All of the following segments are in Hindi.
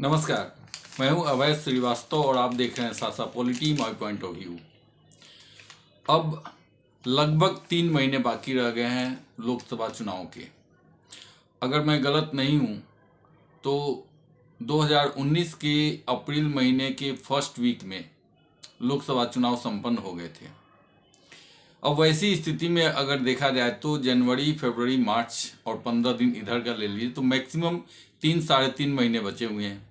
नमस्कार, मैं हूं अभय श्रीवास्तव और आप देख रहे हैं सासा polity my point of view. अब लगभग 3 महीने बाकी रह गए हैं लोकसभा चुनाव के। अगर मैं गलत नहीं हूं तो 2019 के अप्रैल महीने के फर्स्ट वीक में लोकसभा चुनाव संपन्न हो गए थे। अब वैसी स्थिति में अगर देखा जाए तो जनवरी, फरवरी, मार्च और 15 दिन इधर का ले लीजिए तो मैक्सिमम 3 साढ़े 3 महीने बचे हुए हैं।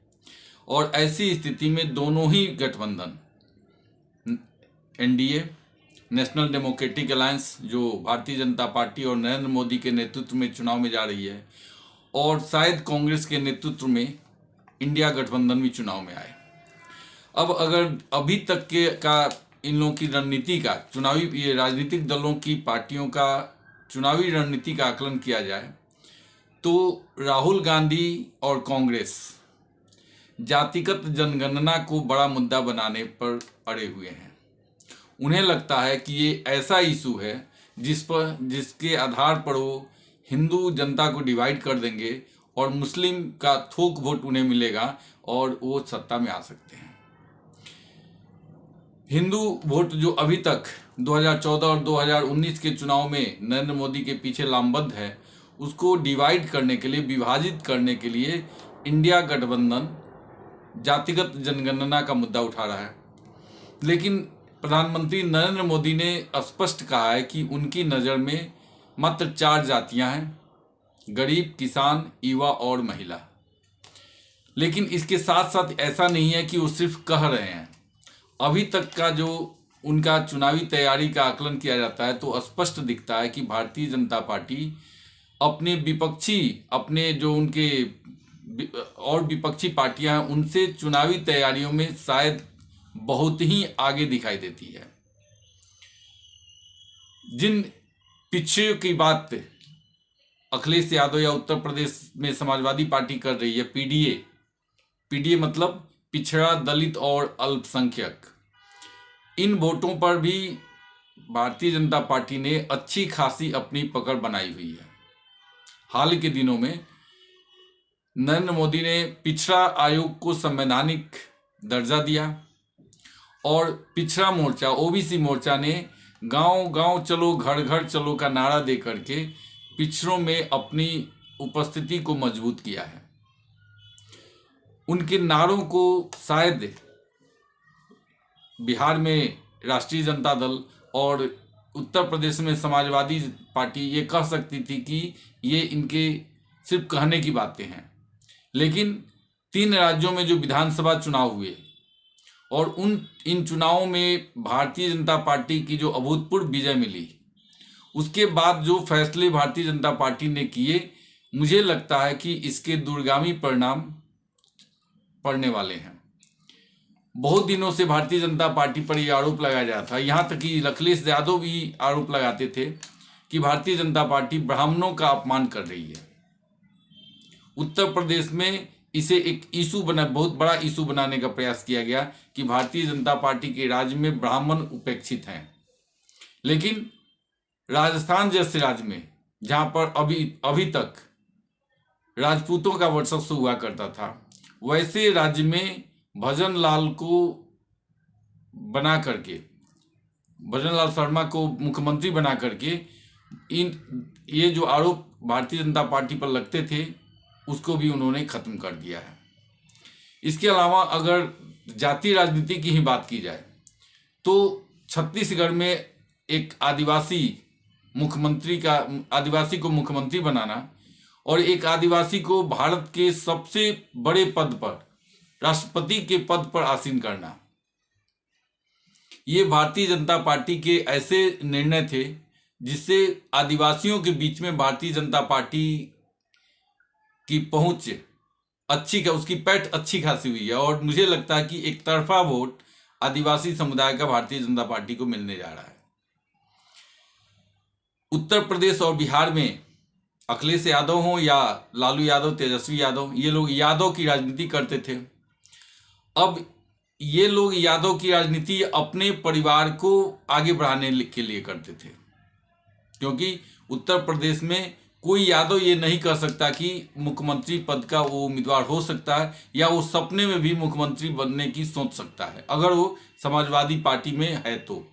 और ऐसी स्थिति में दोनों ही गठबंधन एनडीए, नेशनल डेमोक्रेटिक अलायंस, जो भारतीय जनता पार्टी और नरेंद्र मोदी के नेतृत्व में चुनाव में जा रही है, और शायद कांग्रेस के नेतृत्व में इंडिया गठबंधन भी चुनाव में आए। अब अगर अभी तक के का इन लोगों की रणनीति का, चुनावी ये राजनीतिक दलों की पार्टियों का चुनावी रणनीति का आकलन किया जाए तो राहुल गांधी और कांग्रेस जातिगत जनगणना को बड़ा मुद्दा बनाने पर अड़े हुए हैं। उन्हें लगता है कि ये ऐसा इशू है जिसके आधार पर वो हिंदू जनता को डिवाइड कर देंगे और मुस्लिम का थोक वोट उन्हें मिलेगा और वो सत्ता में आ सकते हैं। हिंदू वोट जो अभी तक 2014 और 2019 के चुनाव में नरेंद्र मोदी के पीछे लामबद्ध है, उसको डिवाइड करने के लिए, विभाजित करने के लिए इंडिया गठबंधन जातिगत जनगणना का मुद्दा उठा रहा है। लेकिन प्रधानमंत्री नरेंद्र मोदी ने स्पष्ट कहा है कि उनकी नज़र में मात्र 4 जातियां हैं: गरीब, किसान, युवा और महिला। लेकिन इसके साथ साथ ऐसा नहीं है कि वो सिर्फ कह रहे हैं। अभी तक का जो उनका चुनावी तैयारी का आकलन किया जाता है तो स्पष्ट दिखता है कि भारतीय जनता पार्टी अपने जो उनके और विपक्षी पार्टियां हैं उनसे चुनावी तैयारियों में शायद बहुत ही आगे दिखाई देती है। जिन पिछड़ों की बात अखिलेश यादव या उत्तर प्रदेश में समाजवादी पार्टी कर रही है, पीडीए मतलब पिछड़ा, दलित और अल्पसंख्यक, इन वोटों पर भी भारतीय जनता पार्टी ने अच्छी खासी अपनी पकड़ बनाई हुई है। हाल के दिनों में नरेंद्र मोदी ने पिछड़ा आयोग को संवैधानिक दर्जा दिया और पिछड़ा मोर्चा, ओबीसी मोर्चा ने गांव गांव चलो, घर घर चलो का नारा दे करके पिछड़ों में अपनी उपस्थिति को मजबूत किया है। उनके नारों को शायद बिहार में राष्ट्रीय जनता दल और उत्तर प्रदेश में समाजवादी पार्टी ये कह सकती थी कि ये इनके सिर्फ कहने की बातें हैं। लेकिन 3 राज्यों में जो विधानसभा चुनाव हुए और इन चुनावों में भारतीय जनता पार्टी की जो अभूतपूर्व विजय मिली, उसके बाद जो फैसले भारतीय जनता पार्टी ने किए, मुझे लगता है कि इसके दूरगामी परिणाम पड़ने वाले हैं। बहुत दिनों से भारतीय जनता पार्टी पर यह आरोप लगाया जा था, यहाँ तक कि अखिलेश यादव भी आरोप लगाते थे कि भारतीय जनता पार्टी ब्राह्मणों का अपमान कर रही है। उत्तर प्रदेश में इसे एक बहुत बड़ा इशू बनाने का प्रयास किया गया कि भारतीय जनता पार्टी के राज्य में ब्राह्मण उपेक्षित हैं। लेकिन राजस्थान जैसे राज्य में, जहाँ पर अभी तक राजपूतों का वर्चस्व हुआ करता था, वैसे राज्य में भजन लाल शर्मा को मुख्यमंत्री बना करके ये जो आरोप भारतीय जनता पार्टी पर लगते थे उसको भी उन्होंने खत्म कर दिया है। इसके अलावा अगर जाति राजनीति की ही बात की जाए तो छत्तीसगढ़ में एक आदिवासी को मुख्यमंत्री बनाना और एक आदिवासी को भारत के सबसे बड़े पद पर, राष्ट्रपति के पद पर आसीन करना, ये भारतीय जनता पार्टी के ऐसे निर्णय थे जिससे आदिवासियों के बीच में भारतीय जनता पार्टी की पहुंच उसकी पैठ अच्छी खासी हुई है। और मुझे लगता है कि एक तरफा वोट आदिवासी समुदाय का भारतीय जनता पार्टी को मिलने जा रहा है। उत्तर प्रदेश और बिहार में अखिलेश यादव हो या लालू यादव, तेजस्वी यादव, ये लोग यादव की राजनीति करते थे। अब ये लोग यादव की राजनीति अपने परिवार को आगे बढ़ाने के लिए करते थे, क्योंकि उत्तर प्रदेश में कोई यादव ये नहीं कह सकता कि मुख्यमंत्री पद का वो उम्मीदवार हो सकता है या वो सपने में भी मुख्यमंत्री बनने की सोच सकता है अगर वो समाजवादी पार्टी में है तो,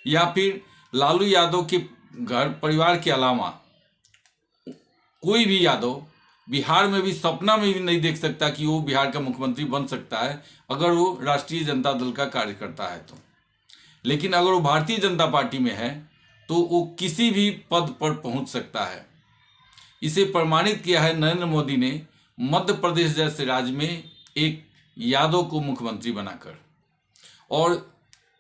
या फिर लालू यादव के घर परिवार के अलावा कोई भी यादव बिहार में भी सपना में भी नहीं देख सकता कि वो बिहार का मुख्यमंत्री बन सकता है अगर वो राष्ट्रीय जनता दल का कार्यकर्ता है तो। लेकिन अगर वो भारतीय जनता पार्टी में है तो वो किसी भी पद पर पहुंच सकता है। इसे प्रमाणित किया है नरेंद्र मोदी ने मध्य प्रदेश जैसे राज्य में एक यादव को मुख्यमंत्री बनाकर। और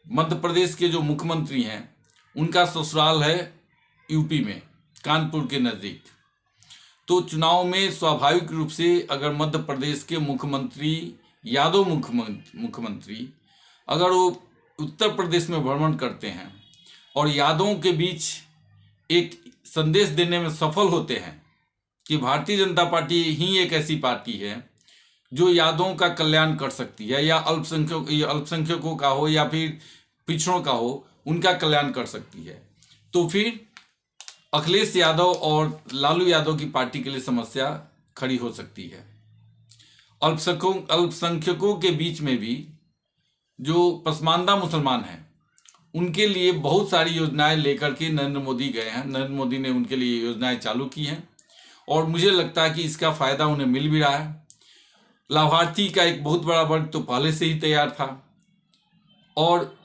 मध्य प्रदेश के जो मुख्यमंत्री हैं उनका ससुराल है यूपी में, कानपुर के नज़दीक। तो चुनाव में स्वाभाविक रूप से अगर मध्य प्रदेश के मुख्यमंत्री यादव मुख्यमंत्री अगर वो उत्तर प्रदेश में भ्रमण करते हैं और यादवों के बीच एक संदेश देने में सफल होते हैं कि भारतीय जनता पार्टी ही एक ऐसी पार्टी है जो यादवों का कल्याण कर सकती है, या अल्पसंख्यकों का हो या फिर पिछड़ों का हो, उनका कल्याण कर सकती है, तो फिर अखिलेश यादव और लालू यादव की पार्टी के लिए समस्या खड़ी हो सकती है। अल्पसंख्यकों के बीच में भी जो पसमानदा मुसलमान हैं उनके लिए बहुत सारी योजनाएं लेकर के नरेंद्र मोदी गए हैं। नरेंद्र मोदी ने उनके लिए योजनाएं चालू की हैं और मुझे लगता है कि इसका फ़ायदा उन्हें मिल भी रहा है। लाभार्थी का एक बहुत बड़ा वर्ग तो पहले से ही तैयार था, और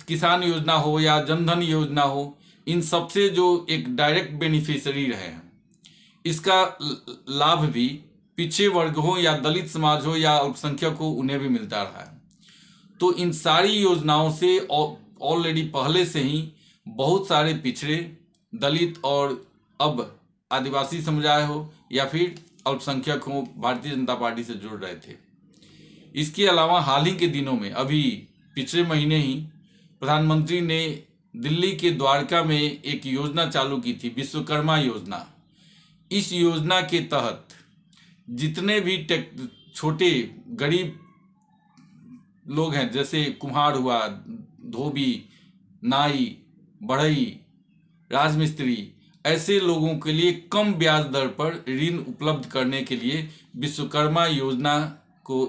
किसान योजना हो या जनधन योजना हो, इन सबसे जो एक डायरेक्ट बेनिफिशियरी रहे हैं, इसका लाभ भी पिछड़े वर्ग हो या दलित समाज हो या अल्पसंख्यक हो, उन्हें भी मिलता रहा है। तो इन सारी योजनाओं से ऑलरेडी पहले से ही बहुत सारे पिछड़े, दलित और अब आदिवासी समुदाय हो या फिर अल्पसंख्यक हो, भारतीय जनता पार्टी से जुड़ रहे थे। इसके अलावा हाल ही के दिनों में, अभी पिछले महीने ही प्रधानमंत्री ने दिल्ली के द्वारका में एक योजना चालू की थी, विश्वकर्मा योजना। इस योजना के तहत जितने भी छोटे गरीब लोग हैं, जैसे कुम्हार हुआ, धोबी, नाई, बढ़ई, राजमिस्त्री, ऐसे लोगों के लिए कम ब्याज दर पर ऋण उपलब्ध करने के लिए विश्वकर्मा योजना को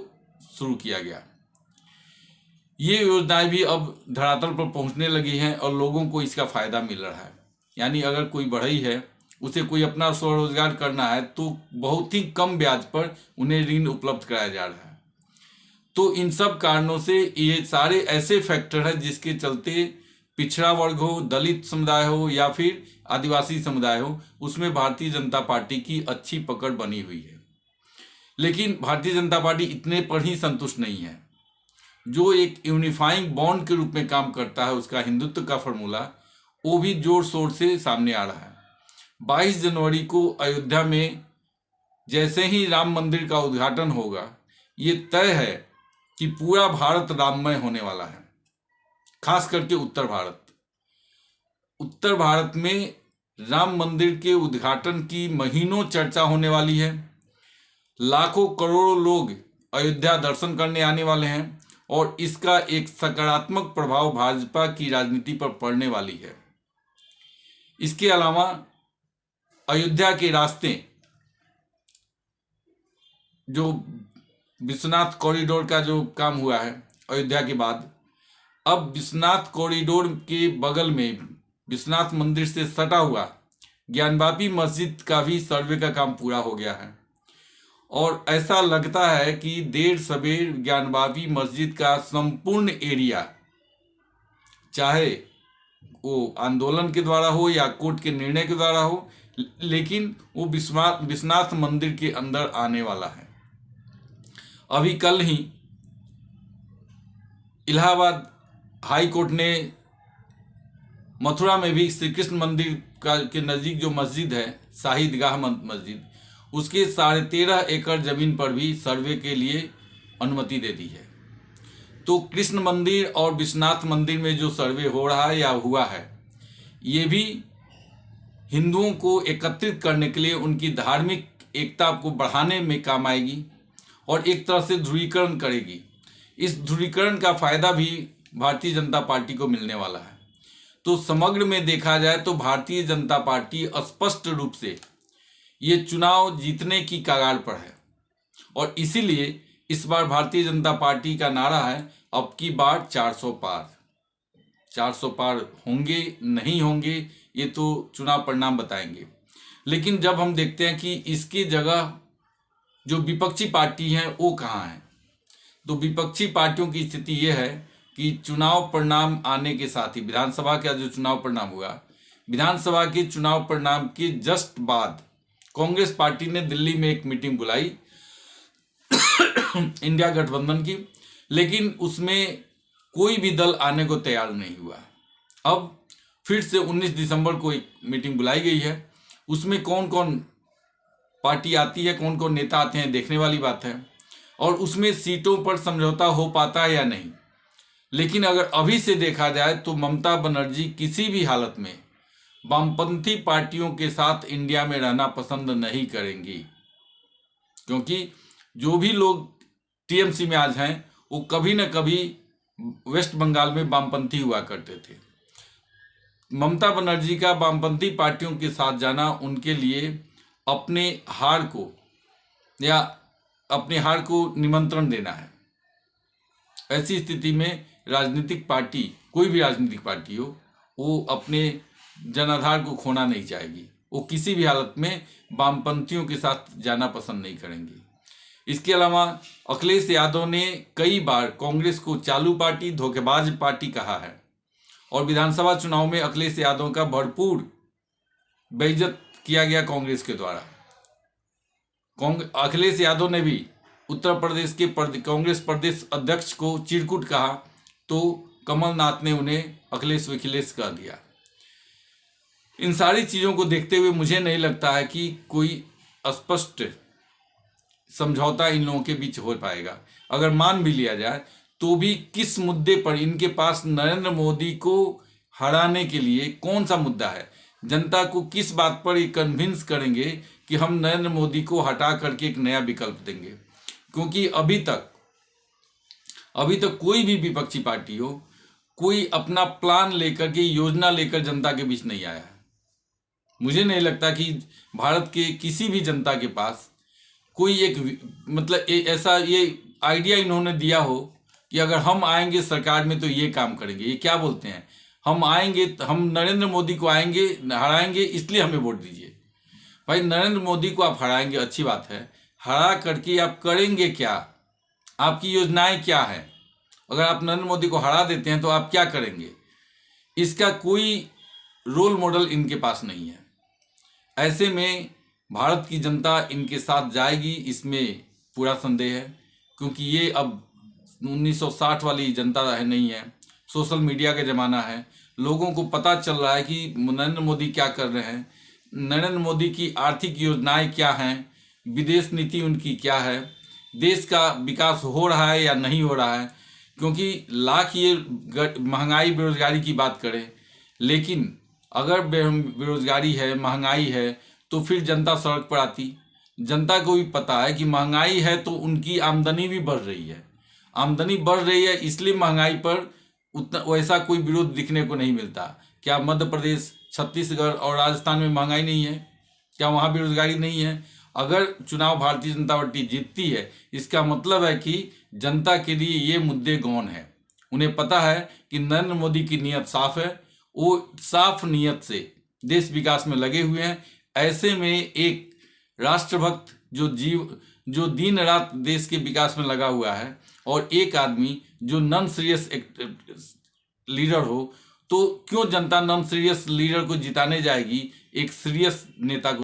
शुरू किया गया। ये योजनाएं भी अब धरातल पर पहुंचने लगी हैं और लोगों को इसका फ़ायदा मिल रहा है। यानी अगर कोई बढ़ई है, उसे कोई अपना स्वरोजगार करना है तो बहुत ही कम ब्याज पर उन्हें ऋण उपलब्ध कराया जा रहा है। तो इन सब कारणों से ये सारे ऐसे फैक्टर हैं जिसके चलते पिछड़ा वर्ग हो, दलित समुदाय हो या फिर आदिवासी समुदाय हो, उसमें भारतीय जनता पार्टी की अच्छी पकड़ बनी हुई है। लेकिन भारतीय जनता पार्टी इतने पर ही संतुष्ट नहीं है। जो एक यूनिफाइंग बॉन्ड के रूप में काम करता है, उसका हिंदुत्व का फॉर्मूला, वो भी जोर शोर से सामने आ रहा है। 22 जनवरी को अयोध्या में जैसे ही राम मंदिर का उद्घाटन होगा, ये तय है कि पूरा भारत राममय होने वाला है। खास करके उत्तर भारत में राम मंदिर के उद्घाटन की महीनों चर्चा होने वाली है। लाखों करोड़ों लोग अयोध्या दर्शन करने आने वाले हैं और इसका एक सकारात्मक प्रभाव भाजपा की राजनीति पर पड़ने वाली है। इसके अलावा अयोध्या के रास्ते, जो विश्वनाथ कॉरिडोर का जो काम हुआ है अयोध्या के बाद, अब विश्वनाथ कॉरिडोर के बगल में विश्वनाथ मंदिर से सटा हुआ ज्ञानवापी मस्जिद का भी सर्वे का काम पूरा हो गया है। और ऐसा लगता है कि देर सवेर ज्ञानवापी मस्जिद का संपूर्ण एरिया, चाहे वो आंदोलन के द्वारा हो या कोर्ट के निर्णय के द्वारा हो, लेकिन वो विश्वनाथ मंदिर के अंदर आने वाला है। अभी कल ही इलाहाबाद हाई कोर्ट ने मथुरा में भी श्री कृष्ण मंदिर के नज़दीक जो मस्जिद है, शाहीदगाह मस्जिद, उसके 13.5 एकड़ ज़मीन पर भी सर्वे के लिए अनुमति दे दी है। तो कृष्ण मंदिर और विश्वनाथ मंदिर में जो सर्वे हो रहा है या हुआ है, ये भी हिंदुओं को एकत्रित करने के लिए, उनकी धार्मिक एकता को बढ़ाने में काम आएगी और एक तरह से ध्रुवीकरण करेगी। इस ध्रुवीकरण का फ़ायदा भी भारतीय जनता पार्टी को मिलने वाला है। तो समग्र में देखा जाए तो भारतीय जनता पार्टी स्पष्ट रूप से ये चुनाव जीतने की कगार पर है। और इसीलिए इस बार भारतीय जनता पार्टी का नारा है, अब की बार 400 पार। 400 पार होंगे नहीं होंगे ये तो चुनाव परिणाम बताएंगे। लेकिन जब हम देखते हैं कि इसकी जगह जो विपक्षी पार्टी हैं वो कहाँ हैं, तो विपक्षी पार्टियों की स्थिति ये है कि चुनाव परिणाम आने के साथ ही विधानसभा का जो चुनाव परिणाम हुआ, विधानसभा के चुनाव परिणाम के जस्ट बाद कांग्रेस पार्टी ने दिल्ली में एक मीटिंग बुलाई इंडिया गठबंधन की, लेकिन उसमें कोई भी दल आने को तैयार नहीं हुआ। अब फिर से 19 दिसंबर को एक मीटिंग बुलाई गई है, उसमें कौन कौन पार्टी आती है, कौन कौन नेता आते हैं, देखने वाली बात है। और उसमें सीटों पर समझौता हो पाता है या नहीं। लेकिन अगर अभी से देखा जाए तो ममता बनर्जी किसी भी हालत में वामपंथी पार्टियों के साथ इंडिया में रहना पसंद नहीं करेंगी, क्योंकि जो भी लोग टीएमसी में आज हैं वो कभी न कभी वेस्ट बंगाल में वामपंथी हुआ करते थे। ममता बनर्जी का वामपंथी पार्टियों के साथ जाना उनके लिए अपने हार को निमंत्रण देना है। ऐसी स्थिति में राजनीतिक पार्टी, कोई भी राजनीतिक पार्टी हो, वो अपने जनाधार को खोना नहीं चाहेगी। वो किसी भी हालत में वामपंथियों के साथ जाना पसंद नहीं करेंगी। इसके अलावा अखिलेश यादव ने कई बार कांग्रेस को चालू पार्टी, धोखेबाज पार्टी कहा है और विधानसभा चुनाव में अखिलेश यादव का भरपूर बेइज्जत किया गया कांग्रेस के द्वारा। अखिलेश यादव ने भी उत्तर प्रदेश के कांग्रेस प्रदेश अध्यक्ष को चिरकुट कहा तो कमलनाथ ने उन्हें अखिलेश विखिलेश कह दिया। इन सारी चीज़ों को देखते हुए मुझे नहीं लगता है कि कोई स्पष्ट समझौता इन लोगों के बीच हो पाएगा। अगर मान भी लिया जाए तो भी किस मुद्दे पर इनके पास नरेंद्र मोदी को हराने के लिए कौन सा मुद्दा है, जनता को किस बात पर ये कन्विंस करेंगे कि हम नरेंद्र मोदी को हटा करके एक नया विकल्प देंगे। क्योंकि अभी तक कोई भी विपक्षी पार्टी हो, कोई अपना प्लान लेकर के, योजना लेकर जनता के बीच नहीं आया है। मुझे नहीं लगता कि भारत के किसी भी जनता के पास कोई एक ऐसा ये आइडिया इन्होंने दिया हो कि अगर हम आएंगे सरकार में तो ये काम करेंगे। ये क्या बोलते हैं, हम आएंगे, हम नरेंद्र मोदी को आएंगे हराएंगे इसलिए हमें वोट दीजिए। भाई नरेंद्र मोदी को आप हराएंगे, अच्छी बात है, हरा करके आप करेंगे क्या, आपकी योजनाएं क्या है? अगर आप नरेंद्र मोदी को हरा देते हैं तो आप क्या करेंगे? इसका कोई रोल मॉडल इनके पास नहीं है। ऐसे में भारत की जनता इनके साथ जाएगी, इसमें पूरा संदेह है, क्योंकि ये अब 1960 वाली जनता है नहीं है। सोशल मीडिया का ज़माना है, लोगों को पता चल रहा है कि नरेंद्र मोदी क्या कर रहे हैं, नरेंद्र मोदी की आर्थिक योजनाएं क्या हैं, विदेश नीति उनकी क्या है, देश का विकास हो रहा है या नहीं हो रहा है। क्योंकि लाख ये महंगाई बेरोजगारी की बात करें, लेकिन अगर बेरोजगारी है, महंगाई है, तो फिर जनता सड़क पर आती। जनता को भी पता है कि महंगाई है तो उनकी आमदनी भी बढ़ रही है, आमदनी बढ़ रही है, इसलिए महंगाई पर उतना वैसा कोई विरोध दिखने को नहीं मिलता। क्या मध्य प्रदेश, छत्तीसगढ़ और राजस्थान में महंगाई नहीं है? क्या वहाँ बेरोजगारी नहीं है? अगर चुनाव भारतीय जनता पार्टी जीतती है, इसका मतलब है कि जनता के लिए ये मुद्दे गौण है। उन्हें पता है कि नरेंद्र मोदी की नीयत साफ है, वो साफ नीयत से देश विकास में लगे हुए हैं। ऐसे में एक राष्ट्रभक्त जो दिन रात देश के विकास में लगा हुआ है और एक आदमी जो नॉन सीरियस लीडर हो, तो क्यों जनता नॉन सीरियस लीडर को जिताने जाएगी एक सीरियस नेता को